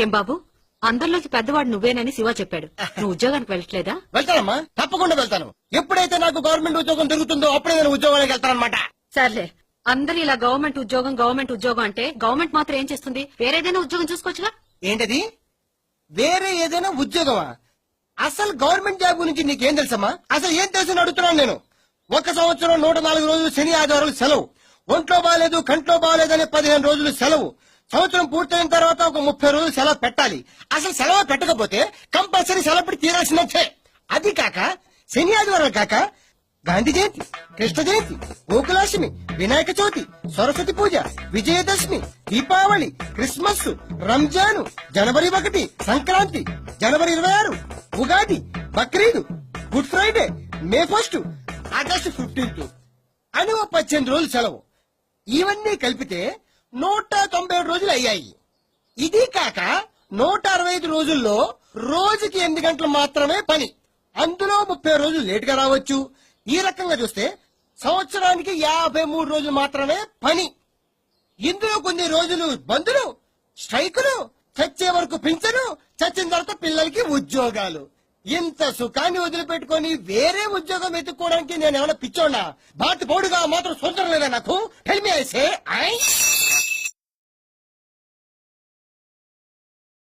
ఏం బాబు, అందరిలోకి పెద్దవాడు నువ్వేనని శివ చెప్పాడు. నువ్వు ఉద్యోగానికి వెళ్ళట్లేదా? వెళ్తానమ్మా, తప్పకుండా వెళ్తాను. ఎప్పుడైతే నాకు గవర్నమెంట్ ఉద్యోగం దొరుకుతుందో అప్పుడే నేను ఉద్యోగానికి వెళ్తానన్నమాట. సర్లే, అందరు ఇలా గవర్నమెంట్ ఉద్యోగం అంటే గవర్నమెంట్ మాత్రం ఏం చేస్తుంది? వేరేదైనా ఉద్యోగం చూసుకోవచ్చుగా. ఏంటది? వేరే ఏదైనా ఉద్యోగమా? అసలు గవర్నమెంట్ జాబ్ గురించి నీకేం తెలుసమ్మా? అసలు ఏం తెలుసని అడుగుతున్నాను నేను. 1 సంవత్సరం 104 రోజులు శని ఆదివారాలు సెలవు, ఒంట్లో బాగాలేదు కంట్లో బాగాలేదని 15 రోజులు సెలవు, సంవత్సరం పూర్తయిన తర్వాత ఒక 30 రోజులు సెలవు పెట్టాలి. అసలు సెలవు పెట్టకపోతే కంపల్సరీ సెలవు పెట్టి తీరాల్సినట్టే. అది కాక శని ఆదివారాలు కాక గాంధీ జయంతి, కృష్ణ జయంతి, గోకులాష్టమి, వినాయక చవితి, సరస్వతి పూజ, విజయదశమి, దీపావళి, క్రిస్మస్, రంజాను, జనవరి 1, సంక్రాంతి, జనవరి 26, ఉగాది, బక్రీద్, గుడ్ ఫ్రైడే, మే 1, ఆగస్టు 15 అని ఓ 18 రోజులు సెలవు. ఇవన్నీ కలిపితే 197 రోజులు అయ్యాయి. ఇది కాక 165 రోజుల్లో రోజుకి 8 గంటలు మాత్రమే పని. అందులో 30 రోజులు లేటుగా రావచ్చు. ఈ రకంగా చూస్తే సంవత్సరానికి 53 రోజులు మాత్రమే పని. ఇందులో కొన్ని రోజులు బంధులు, స్ట్రైకులు, చచ్చే వరకు పింఛను, చచ్చిన తర్వాత పిల్లలకి ఉద్యోగాలు. ఇంత సుఖాన్ని వదిలిపెట్టుకుని వేరే ఉద్యోగం వెతుక్కోవడానికి నేను ఏమైనా పిచ్చోడా? బాటి పౌడుగా మాత్రం సొంతం లేదా నాకు? Tell me I say I